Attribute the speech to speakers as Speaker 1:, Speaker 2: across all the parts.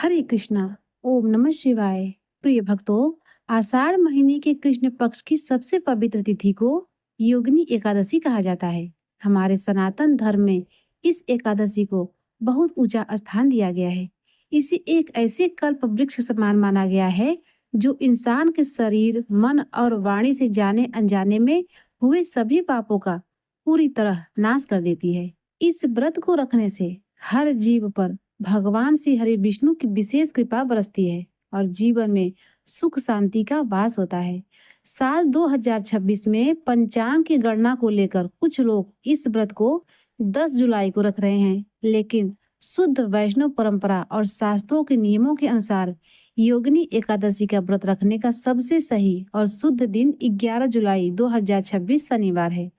Speaker 1: हरे कृष्णा। ओम नमः शिवाय। प्रिय भक्तों, आषाढ़ महीने के कृष्ण पक्ष की सबसे पवित्र तिथि को योगिनी एकादशी कहा जाता है। हमारे सनातन धर्म में इस एकादशी को बहुत ऊंचा स्थान दिया गया है। इसे एक ऐसे कल्प वृक्ष समान माना गया है जो इंसान के शरीर, मन और वाणी से जाने अनजाने में हुए सभी पापों का पूरी तरह नाश कर देती है। इस व्रत को रखने से हर जीव पर भगवान श्री हरि विष्णु की विशेष कृपा बरसती है और जीवन में सुख शांति का वास होता है। साल 2026 में पंचांग की गणना को लेकर कुछ लोग इस व्रत को 10 जुलाई को रख रहे हैं, लेकिन शुद्ध वैष्णव परंपरा और शास्त्रों के नियमों के अनुसार योगिनी एकादशी का व्रत रखने का सबसे सही और शुद्ध दिन 11 जुलाई 2026 शनिवार है।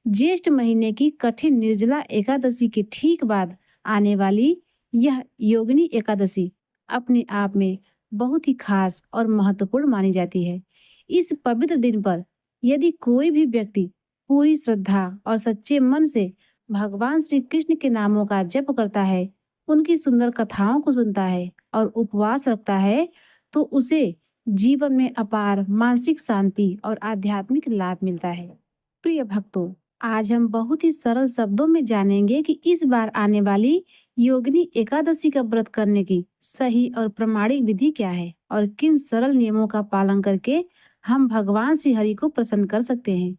Speaker 1: ज्येष्ठ महीने की कठिन निर्जला एकादशी के ठीक बाद आने वाली यह योगिनी एकादशी अपने आप में बहुत ही खास और महत्वपूर्ण मानी जाती है। इस पवित्र दिन पर यदि कोई भी व्यक्ति पूरी श्रद्धा और सच्चे मन से भगवान श्री कृष्ण के नामों का जप करता है, उनकी सुंदर कथाओं को सुनता है और उपवास रखता है, तो उसे जीवन में अपार मानसिक शांति और आध्यात्मिक लाभ मिलता है। प्रिय भक्तों, आज हम बहुत ही सरल शब्दों में जानेंगे कि इस बार आने वाली योगिनी एकादशी का व्रत करने की सही और प्रमाणिक विधि क्या है और किन सरल नियमों का पालन करके हम भगवान श्री हरि को प्रसन्न कर सकते हैं।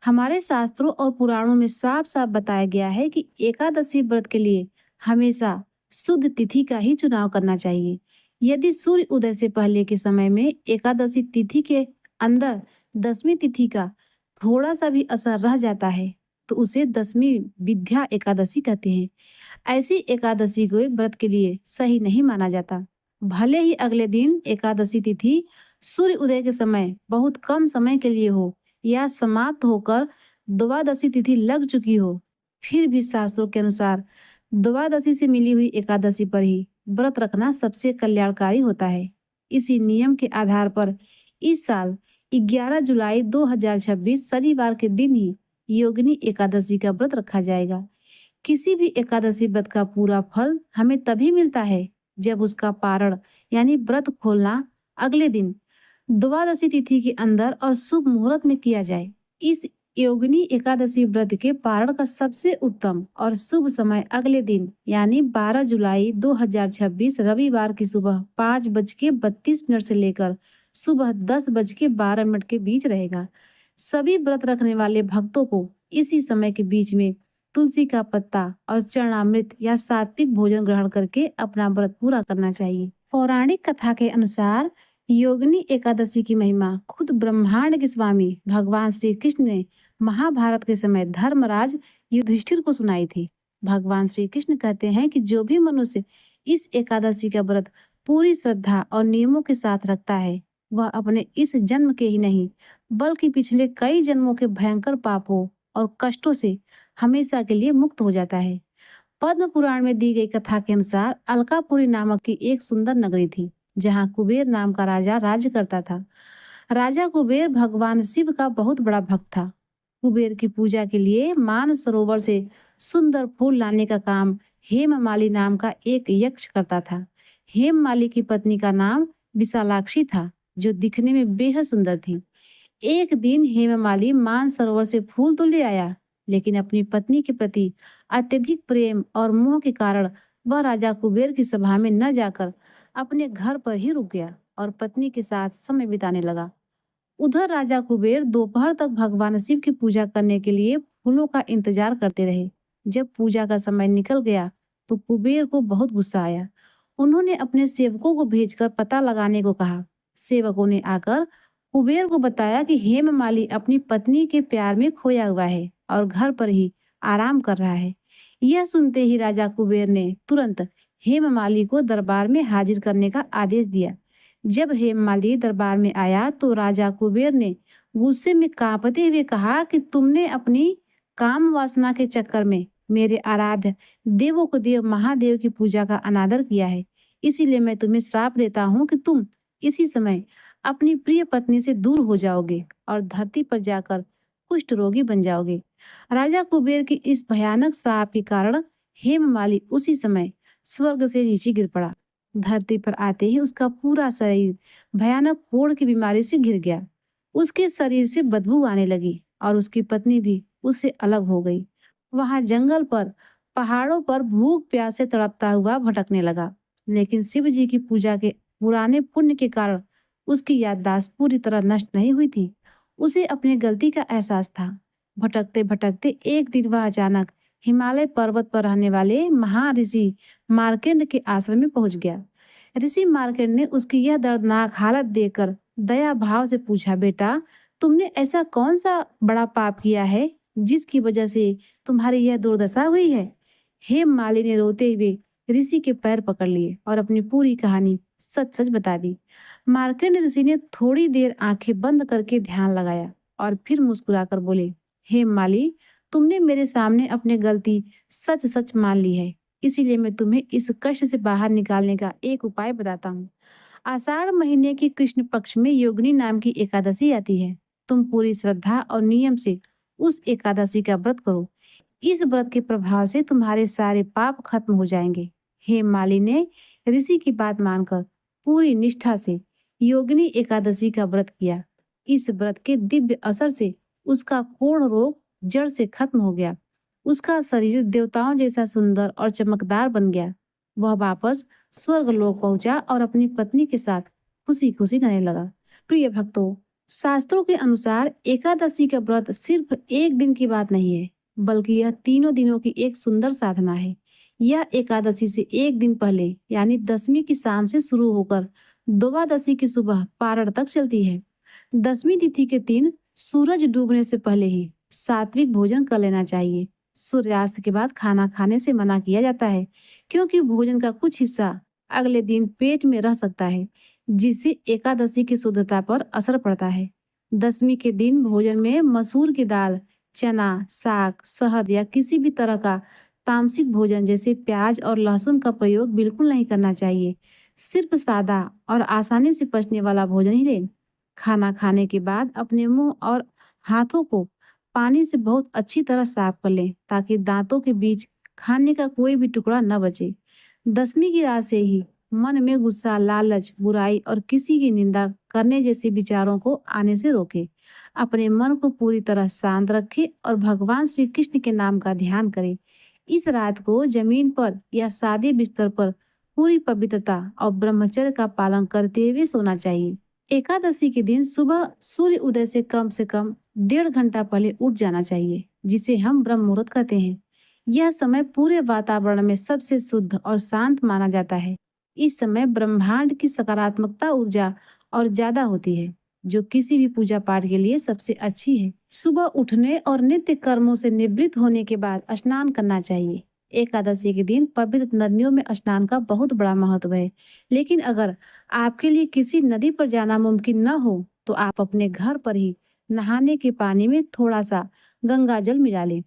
Speaker 1: हमारे शास्त्रों और पुराणों में साफ साफ बताया गया है कि एकादशी व्रत के लिए हमेशा शुद्ध तिथि का ही चुनाव करना चाहिए। यदि सूर्य उदय से पहले के समय में एकादशी तिथि के अंदर दसवीं तिथि का थोड़ा सा भी असर रह जाता है तो उसे दसवीं विद्या एकादशी कहते हैं। ऐसी एकादशी को व्रत के लिए सही नहीं माना जाता। भले ही अगले दिन एकादशी तिथि सूर्य उदय के समय बहुत कम समय के लिए हो या समाप्त होकर द्वादशी तिथि लग चुकी हो, फिर भी शास्त्रों के अनुसार द्वादशी से मिली हुई एकादशी पर ही व्रत रखना सबसे कल्याणकारी होता है। इसी नियम के आधार पर इस साल 11 जुलाई 2026 शनिवार के दिन ही योगिनी एकादशी का व्रत रखा जाएगा। किसी भी एकादशी व्रत का पूरा फल हमें तभी मिलता है जब उसका पारण यानी व्रत खोलना अगले दिन द्वादशी तिथि के अंदर और शुभ मुहूर्त में किया जाए। इस योगिनी एकादशी व्रत के पारण का सबसे उत्तम और शुभ समय अगले दिन यानी 12 जुलाई 2026 रविवार की सुबह 5:32 से लेकर सुबह 10:12 के बीच रहेगा। सभी व्रत रखने वाले भक्तों को इसी समय के बीच में तुलसी का पत्ता और चरणामृत या सात्विक भोजन ग्रहण करके अपना व्रत पूरा करना चाहिए। पौराणिक कथा के अनुसार योगिनी एकादशी की महिमा खुद ब्रह्मांड के स्वामी भगवान श्री कृष्ण ने महाभारत के समय धर्मराज युधिष्ठिर को सुनाई थी। भगवान श्री कृष्ण कहते हैं कि जो भी मनुष्य इस एकादशी का व्रत पूरी श्रद्धा और नियमों के साथ रखता है, वह अपने इस जन्म के ही नहीं बल्कि पिछले कई जन्मों के भयंकर पापों और कष्टों से हमेशा के लिए मुक्त हो जाता है। पद्म पुराण में दी गई कथा के अनुसार अलकापुरी नामक की एक सुंदर नगरी थी जहाँ कुबेर नाम का राजा राज्य करता था। राजा कुबेर भगवान शिव का बहुत बड़ा भक्त था। कुबेर की पूजा के लिए मान सरोवर से सुंदर फूल लाने का काम हेममाली नाम का एक यक्ष करता था। हेममाली की पत्नी का नाम विशालाक्षी था, जो दिखने में बेहद सुंदर थी। एक दिन हेममाली मान सरोवर से फूल तो ले आया, लेकिन अपनी पत्नी के प्रति अत्यधिक प्रेम और मोह के कारण वह राजा कुबेर की सभा में न जाकर अपने घर पर ही रुक गया और पत्नी के साथ समय बिताने लगा। उधर राजा कुबेर दोपहर तक भगवान शिव की पूजा करने के लिए फूलों का इंतजार करते रहे। जब पूजा का समय निकल गया तो कुबेर को बहुत गुस्सा आया। उन्होंने अपने सेवकों को भेजकर पता लगाने को कहा। सेवकों ने आकर कुबेर को बताया कि हेममाली अपनी पत्नी के प्यार में खोया हुआ है और घर पर ही आराम कर रहा है। यह सुनते ही राजा कुबेर ने तुरंत हेममाली को दरबार में हाजिर करने का आदेश दिया। जब हेममाली दरबार में आया तो राजा कुबेर ने गुस्से में कांपते हुए कहा कि तुमने अपनी काम वासना के चक्कर में मेरे आराध्य देवों को देव महादेव की पूजा का अनादर किया है। इसीलिए मैं तुम्हें श्राप देता हूँ कि तुम इसी समय अपनी प्रिय पत्नी से दूर हो जाओगे और धरती पर जाकर कुष्ठ रोगी बन जाओगे। राजा कुबेर की इस भयानक श्राप के कारण हेममाली उसी समय स्वर्ग से नीचे गिर पड़ा। धरती पर आते ही उसका पूरा शरीर भयानक कोढ़ की बीमारी से घिर गया। उसके शरीर से बदबू आने लगी और उसकी पत्नी भी उससे अलग हो गई। वहां जंगल पर, पहाड़ों पर भूख प्यास से तड़पता हुआ भटकने लगा। लेकिन शिव जी की पूजा के पुराने पुण्य के कारण उसकी याददाश्त पूरी तरह नष्ट नहीं हुई थी। उसे अपनी गलती का एहसास था। भटकते भटकते एक दिन वह अचानक हिमालय पर्वत पर रहने वाले महर्षि मार्केंड के आश्रम में पहुंच गया। ऋषि मार्केंड ने उसकी यह दर्दनाक हालत देखकर दया भाव से पूछा, बेटा, तुमने ऐसा कौन सा बड़ा पाप किया है जिसकी वजह से तुम्हारी यह दुर्दशा हुई है? हेम माली ने रोते हुए ऋषि के पैर पकड़ लिए और अपनी पूरी कहानी सच सच बता दी। मार्केंड ऋषि ने थोड़ी देर आंखें बंद करके ध्यान लगाया और फिर मुस्कुराकर बोले, हेम माली, तुमने मेरे सामने अपनी गलती सच सच मान ली है। इसीलिए मैं तुम्हें इस कष्ट से बाहर निकालने का एक उपाय बताता हूँ। आषाढ़ महीने की कृष्ण पक्ष में योगिनी नाम की एकादशी आती है। तुम पूरी श्रद्धा और नियम से उस एकादशी का व्रत करो। इस व्रत के प्रभाव से तुम्हारे सारे पाप खत्म हो जाएंगे। हेममाली ने ऋषि की बात मानकर पूरी निष्ठा से योगिनी एकादशी का व्रत किया। इस व्रत के दिव्य असर से उसका कोढ़ रोग जड़ से खत्म हो गया। उसका शरीर देवताओं जैसा सुंदर और चमकदार बन गया। वह वापस स्वर्ग लोक पहुंचा और अपनी पत्नी के साथ खुशी खुशी रहने लगा। प्रिय भक्तों, शास्त्रों के अनुसार एकादशी का व्रत सिर्फ एक दिन की बात नहीं है, बल्कि यह तीनों दिनों की एक सुंदर साधना है। यह एकादशी से एक दिन पहले यानी दसवीं की शाम से शुरू होकर द्वादशी की सुबह पारण तक चलती है। दसवीं तिथि के दिन सूरज डूबने से पहले ही सात्विक भोजन कर लेना चाहिए। सूर्यास्त के बाद खाना खाने से मना किया जाता है, क्योंकि भोजन का कुछ हिस्सा अगले दिन पेट में रह सकता है, जिससे एकादशी की शुद्धता पर असर पड़ता है। दसवीं के दिन भोजन में मसूर की दाल, चना, साग, शहद या किसी भी तरह का तामसिक भोजन जैसे प्याज और लहसुन का प्रयोग बिल्कुल नहीं करना चाहिए। सिर्फ सादा और आसानी से पचने वाला भोजन ही लें। खाना खाने के बाद अपने मुंह और हाथों को पानी से बहुत अच्छी तरह साफ कर लें, ताकि दांतों के बीच खाने का कोई भी टुकड़ा न बचे। दसवीं की रात से ही मन में गुस्सा, लालच, बुराई और किसी की निंदा करने जैसे विचारों को आने से रोके। अपने मन को पूरी तरह शांत रखें और भगवान श्री कृष्ण के नाम का ध्यान करें। इस रात को जमीन पर या सादे बिस्तर पर पूरी पवित्रता और ब्रह्मचर्य का पालन करते हुए सोना चाहिए। एकादशी के दिन सुबह सूर्य उदय से कम 1.5 घंटा पहले उठ जाना चाहिए, जिसे हम ब्रह्म मुहूर्त कहते हैं। यह समय पूरे वातावरण में सबसे शुद्ध और शांत माना जाता है। इस समय ब्रह्मांड की सकारात्मकता ऊर्जा और ज्यादा होती है, जो किसी भी पूजा पाठ के लिए सबसे अच्छी है। सुबह उठने और नित्य कर्मों से निवृत्त होने के बाद स्नान करना चाहिए। एकादशी के दिन पवित्र नदियों में स्नान का बहुत बड़ा महत्व है। लेकिन अगर आपके लिए किसी नदी पर जाना मुमकिन न हो, तो आप अपने घर पर ही नहाने के पानी में थोड़ा सा गंगा जल मिला लें।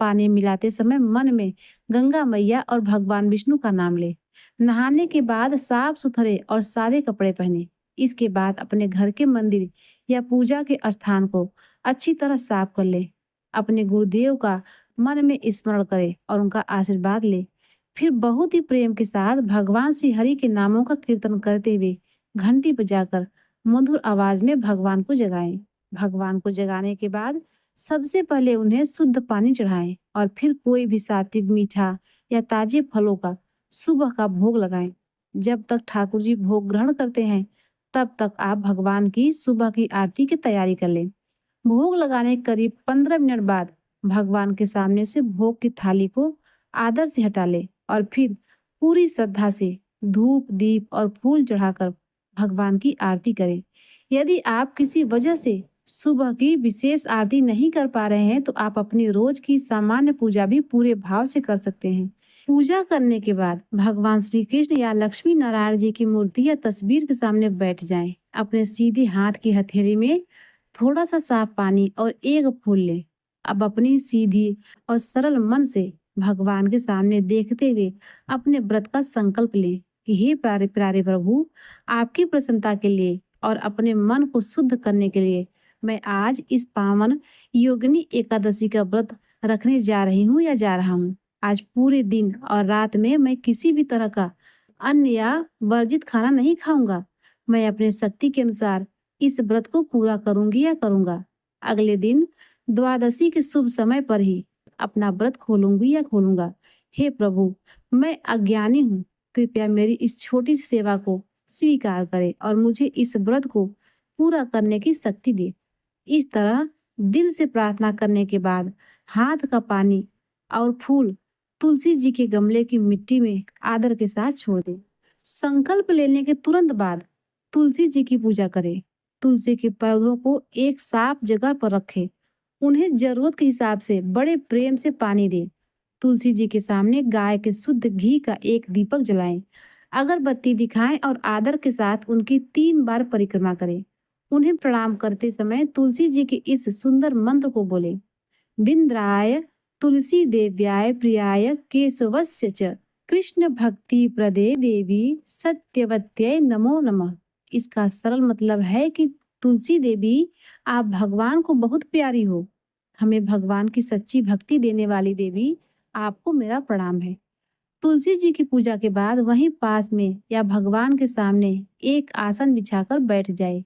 Speaker 1: पानी मिलाते समय मन में गंगा मैया और भगवान विष्णु का नाम ले। नहाने के बाद साफ सुथरे और सादे कपड़े पहने। इसके बाद अपने घर के मंदिर या पूजा के स्थान को अच्छी तरह साफ कर ले। अपने गुरुदेव का मन में स्मरण करे और उनका आशीर्वाद ले। फिर बहुत ही प्रेम के साथ भगवान श्री हरि के नामों का कीर्तन करते हुए घंटी बजाकर मधुर आवाज में भगवान को जगाएं। भगवान को जगाने के बाद सबसे पहले उन्हें शुद्ध पानी चढ़ाएं और फिर कोई भी सात्विक, मीठा या ताजे फलों का सुबह का भोग लगाएं। जब तक ठाकुर जी भोग ग्रहण करते हैं, तब तक आप भगवान की सुबह की आरती की तैयारी कर लें। भोग लगाने के करीब 15 मिनट बाद भगवान के सामने से भोग की थाली को आदर से हटा ले और फिर पूरी श्रद्धा से धूप, दीप और फूल चढ़ाकर भगवान की आरती करें। यदि आप किसी वजह से सुबह की विशेष आरती नहीं कर पा रहे हैं, तो आप अपनी रोज की सामान्य पूजा भी पूरे भाव से कर सकते हैं। पूजा करने के बाद भगवान श्री कृष्ण या लक्ष्मी नारायण जी की मूर्ति या तस्वीर के सामने बैठ जाएं। अपने सीधे हाथ की हथेली में थोड़ा सा साफ पानी और एक फूल लें। अब अपनी सीधी और सरल मन से भगवान के सामने देखते हुए अपने व्रत का संकल्प लें कि हे प्यारे प्यारे प्रभु, आपकी प्रसन्नता के लिए और अपने मन को शुद्ध करने के लिए मैं आज इस पावन योगिनी एकादशी का व्रत रखने जा रही हूँ या जा रहा हूँ। आज पूरे दिन और रात में मैं किसी भी तरह का अन्न या वर्जित खाना नहीं खाऊंगा। मैं अपने शक्ति के अनुसार इस व्रत को पूरा करूंगी या करूंगा। अगले दिन द्वादशी के शुभ समय पर ही अपना व्रत खोलूंगी या खोलूंगा। हे प्रभु, मैं अज्ञानी हूँ। कृपया मेरी इस छोटी सी सेवा को स्वीकार करें और मुझे इस व्रत को पूरा करने की शक्ति दे। इस तरह दिल से प्रार्थना करने के बाद हाथ का पानी और फूल तुलसी जी के गमले की मिट्टी में आदर के साथ छोड़ दें। संकल्प लेने के तुरंत बाद तुलसी जी की पूजा करें। तुलसी के पौधों को एक साफ जगह पर रखें। उन्हें जरूरत के हिसाब से बड़े प्रेम से पानी दें। तुलसी जी के सामने गाय के शुद्ध घी का एक दीपक जलाएं। अगरबत्ती दिखाएं और आदर के साथ उनकी 3 बार परिक्रमा करें। उन्हें प्रणाम करते समय तुलसी जी के इस सुंदर मंत्र को बोलें। बिंद्राय तुलसी देव्याय प्रियाय केशवस्य च कृष्ण भक्ति प्रदे देवी सत्यवत्यै नमो नमः। इसका सरल मतलब है कि तुलसी देवी, आप भगवान को बहुत प्यारी हो। हमें भगवान की सच्ची भक्ति देने वाली देवी, आपको मेरा प्रणाम है। तुलसी जी की पूजा के बाद वहीं पास में या भगवान के सामने एक आसन बिछाकर बैठ जाए।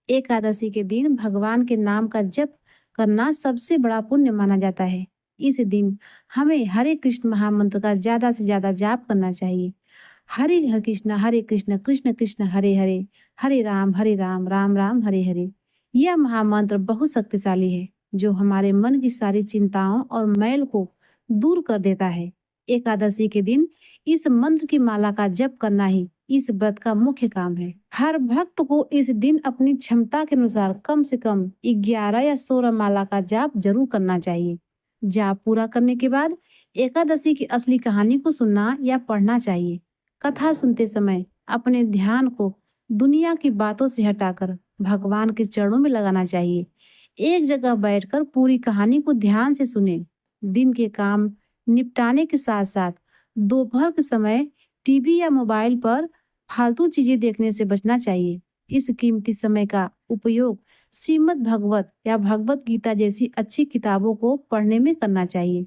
Speaker 1: एकादशी के दिन भगवान के नाम का जप करना सबसे बड़ा पुण्य माना जाता है। इस दिन हमें हरे कृष्ण महामंत्र का ज्यादा से ज्यादा जाप करना चाहिए। हरे कृष्ण कृष्ण कृष्ण हरे हरे, हरे राम राम राम हरे हरे। यह महामंत्र बहुत शक्तिशाली है, जो हमारे मन की सारी चिंताओं और मैल को दूर कर देता है। एकादशी के दिन इस मंत्र की माला का जप करना ही इस व्रत का मुख्य काम है। हर भक्त को इस दिन अपनी क्षमता के अनुसार कम से कम 11 या 16 माला का जाप जरूर करना चाहिए। जाप पूरा करने के बाद एकादशी की असली कहानी को सुनना या पढ़ना चाहिए। कथा सुनते समय अपने ध्यान को दुनिया की बातों से हटाकर भगवान के चरणों में लगाना चाहिए। एक जगह बैठकर पूरी कहानी को ध्यान से सुने। दिन के काम निपटाने के साथ साथ दोपहर के समय टीवी या मोबाइल पर फालतू चीजें देखने से बचना चाहिए। इस कीमती समय का उपयोग श्रीमद् भगवत या भगवत गीता जैसी अच्छी किताबों को पढ़ने में करना चाहिए।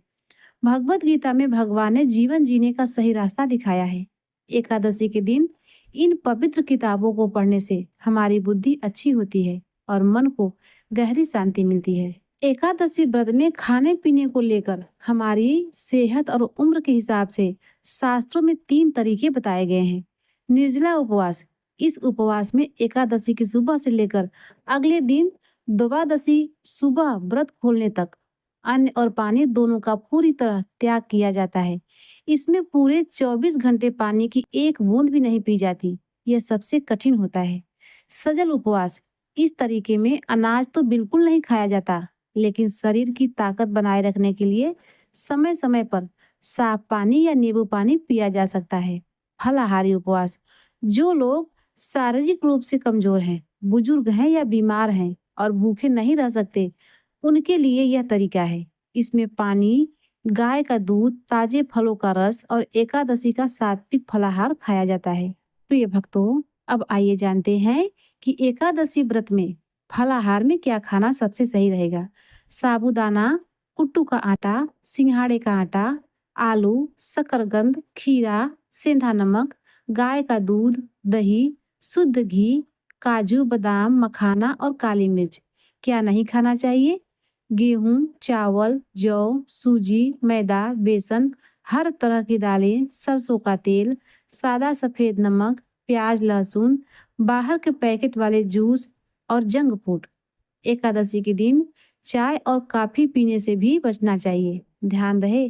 Speaker 1: भगवत गीता में भगवान ने जीवन जीने का सही रास्ता दिखाया है। एकादशी के दिन इन पवित्र किताबों को पढ़ने से हमारी बुद्धि अच्छी होती है और मन को गहरी शांति मिलती है। एकादशी व्रत में खाने पीने को लेकर हमारी सेहत और उम्र के हिसाब से शास्त्रों में 3 तरीके बताए गए हैं। निर्जला उपवास, इस उपवास में एकादशी की सुबह से लेकर अगले दिन द्वादशी सुबह व्रत खोलने तक अन्न और पानी दोनों का पूरी तरह त्याग किया जाता है। इसमें पूरे 24 घंटे पानी की एक बूंद भी नहीं पी जाती। यह सबसे कठिन होता है। सजल उपवास, इस तरीके में अनाज तो बिल्कुल नहीं खाया जाता, लेकिन शरीर की ताकत बनाए रखने के लिए समय समय पर साफ पानी या नींबू पानी पिया जा सकता है। फलाहारी उपवास, जो लोग शारीरिक रूप से कमजोर हैं, बुजुर्ग हैं या बीमार हैं और भूखे नहीं रह सकते, उनके लिए यह तरीका है। इसमें पानी, गाय का दूध, ताजे फलों का रस और एकादशी का सात्विक फलाहार खाया जाता है। प्रिय भक्तों, अब आइए जानते हैं कि एकादशी व्रत में फलाहार में क्या खाना सबसे सही रहेगा। साबूदाना, कुट्टू का आटा, सिंघाड़े का आटा, आलू, शकरकंद, खीरा, सेंधा नमक, गाय का दूध, दही, शुद्ध घी, काजू, बादाम, मखाना और काली मिर्च। क्या नहीं खाना चाहिए? गेहूं, चावल, जौ, सूजी, मैदा, बेसन, हर तरह की दालें, सरसों का तेल, सादा सफेद नमक, प्याज, लहसुन, बाहर के पैकेट वाले जूस और जंक फूड। एकादशी के दिन चाय और कॉफी पीने से भी बचना चाहिए। ध्यान रहे,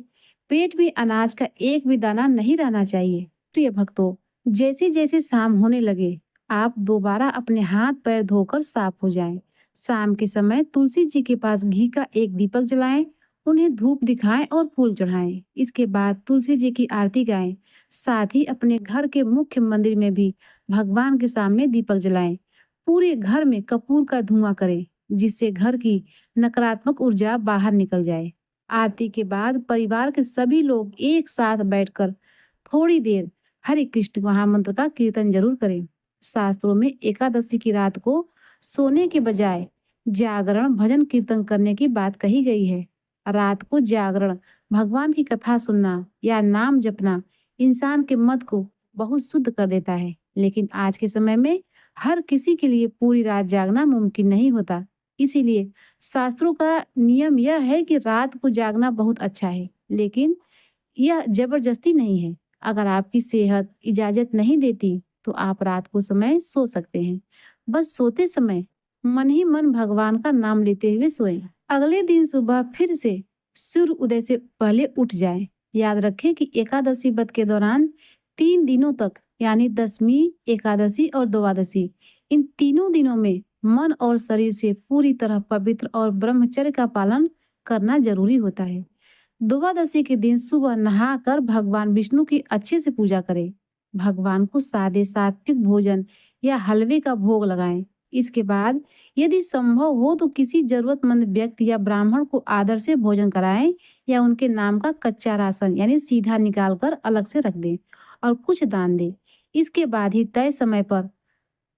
Speaker 1: पेट में अनाज का एक भी दाना नहीं रहना चाहिए। प्रिय भक्तों, जैसे जैसे शाम होने लगे, आप दोबारा अपने हाथ पैर धोकर साफ हो जाएं। शाम के समय तुलसी जी के पास घी का एक दीपक जलाएं, उन्हें धूप दिखाएं और फूल चढ़ाएं। इसके बाद तुलसी जी की आरती गाएं। साथ ही अपने घर के मुख्य मंदिर में भी भगवान के सामने दीपक जलाएं। पूरे घर में कपूर का धुआं करें, जिससे घर की नकारात्मक ऊर्जा बाहर निकल जाए। आरती के बाद परिवार के सभी लोग एक साथ बैठकर थोड़ी देर हरे कृष्ण महामंत्र का कीर्तन जरूर करें। शास्त्रों में एकादशी की रात को सोने के बजाय जागरण भजन कीर्तन करने की बात कही गई है। रात को जागरण, भगवान की कथा सुनना या नाम जपना इंसान के मन को बहुत शुद्ध कर देता है। लेकिन आज के समय में हर किसी के लिए पूरी रात जागना मुमकिन नहीं होता। इसीलिए शास्त्रों का नियम यह है कि रात को जागना बहुत अच्छा है, लेकिन यह जबरदस्ती नहीं है। अगर आपकी सेहत इजाजत नहीं देती, तो आप रात को समय सो सकते हैं। बस सोते समय मन ही मन भगवान का नाम लेते हुए सोएं। अगले दिन सुबह फिर से सूर्य उदय से पहले उठ जाएं। याद रखें कि एकादशी व्रत के दौरान 3 दिनों तक, यानी दशमी, एकादशी और द्वादशी, इन तीनों दिनों में मन और शरीर से पूरी तरह पवित्र और ब्रह्मचर्य का पालन करना जरूरी होता है। द्वादशी के दिन सुबह नहाकर भगवान विष्णु की अच्छे से पूजा करें। भगवान को सादे सात्विक भोजन या हलवे का भोग लगाएं। इसके बाद यदि संभव हो तो किसी जरूरतमंद व्यक्ति या ब्राह्मण को आदर से भोजन कराएं, या उनके नाम का कच्चा राशन यानी सीधा निकाल कर अलग से रख दें और कुछ दान दें। इसके बाद ही तय समय पर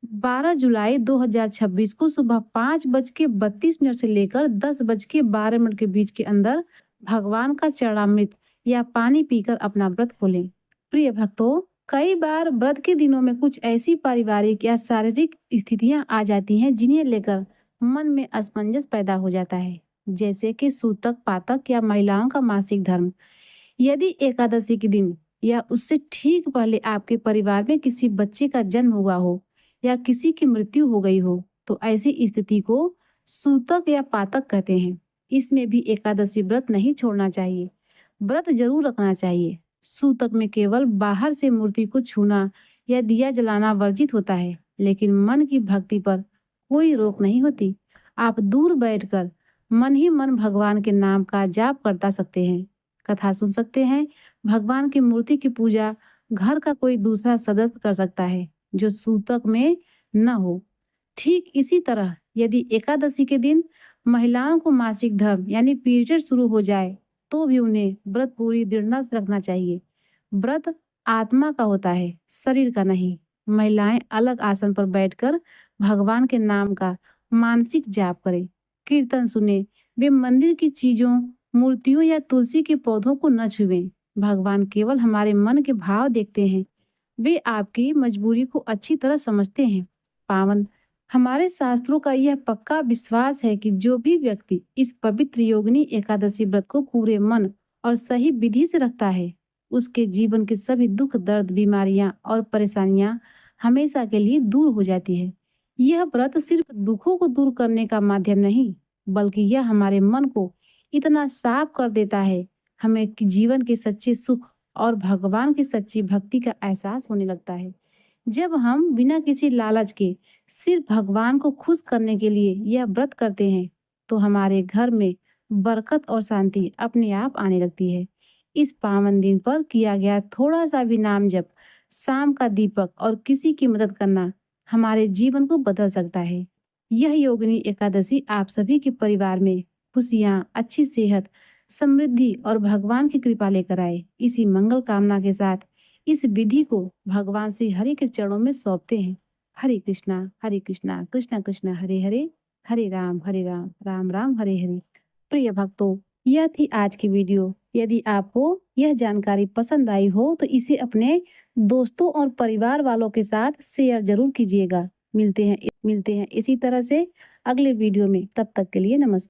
Speaker 1: 12 जुलाई 2026 को सुबह 5:32 से लेकर 10:12 के बीच के अंदर भगवान का चरणामृत या पानी पीकर अपना व्रत खोलें। प्रिय भक्तों, कई बार व्रत के दिनों में कुछ ऐसी पारिवारिक या शारीरिक स्थितियां आ जाती हैं जिन्हें लेकर मन में असमंजस पैदा हो जाता है, जैसे कि सूतक पातक या महिलाओं का मासिक धर्म। यदि एकादशी के दिन या उससे ठीक पहले आपके परिवार में किसी बच्चे का जन्म हुआ हो या किसी की मृत्यु हो गई हो, तो ऐसी स्थिति को सूतक या पातक कहते हैं। इसमें भी एकादशी व्रत नहीं छोड़ना चाहिए, व्रत जरूर रखना चाहिए। सूतक में केवल बाहर से मूर्ति को छूना या दिया जलाना वर्जित होता है, लेकिन मन की भक्ति पर कोई रोक नहीं होती। आप दूर बैठकर मन ही मन भगवान के नाम का जाप करता सकते हैं, कथा सुन सकते हैं। भगवान की मूर्ति की पूजा घर का कोई दूसरा सदस्य कर सकता है जो सूतक में न हो। ठीक इसी तरह यदि एकादशी के दिन महिलाओं को मासिक धर्म यानी पीरियड शुरू हो जाए, तो भी उन्हें व्रत पूरी दृढ़ता से रखना चाहिए। व्रत आत्मा का होता है, शरीर का नहीं। महिलाएं अलग आसन पर बैठकर भगवान के नाम का मानसिक जाप करें, कीर्तन सुने। वे मंदिर की चीजों, मूर्तियों या तुलसी के पौधों को न छुएं। भगवान केवल हमारे मन के भाव देखते हैं, वे आपकी मजबूरी को अच्छी तरह समझते हैं। पावन हमारे शास्त्रों का यह पक्का विश्वास है कि जो भी व्यक्ति इस पवित्र योगिनी एकादशी व्रत को पूरे मन और सही विधि से रखता है, उसके जीवन के सभी दुख दर्द, बीमारियां और परेशानियां हमेशा के लिए दूर हो जाती है। यह व्रत सिर्फ दुखों को दूर करने का माध्यम नहीं, बल्कि यह हमारे मन को इतना साफ कर देता है, हमें कि जीवन के सच्चे सुख और भगवान की सच्ची भक्ति का एहसास होने लगता है। जब हम बिना किसी लालच के सिर्फ भगवान को खुश करने के लिए यह व्रत करते हैं, तो हमारे घर में बरकत और शांति अपने आप आने लगती है। इस पावन दिन पर किया गया थोड़ा सा भी नाम जप, शाम का दीपक और किसी की मदद करना हमारे जीवन को बदल सकता है। यह योगिनी एकादशी आप सभी के परिवार में खुशियां, अच्छी सेहत, समृद्धि और भगवान की कृपा लेकर आए। इसी मंगल कामना के साथ इस विधि को भगवान श्री हरि के चरणों में सौंपते हैं। हरे कृष्णा कृष्णा कृष्णा हरे हरे, हरे राम राम राम हरे हरे। प्रिय भक्तों, यह थी आज की वीडियो। यदि आपको यह जानकारी पसंद आई हो तो इसे अपने दोस्तों और परिवार वालों के साथ शेयर जरूर कीजिएगा। मिलते हैं इसी तरह से अगले वीडियो में। तब तक के लिए नमस्कार।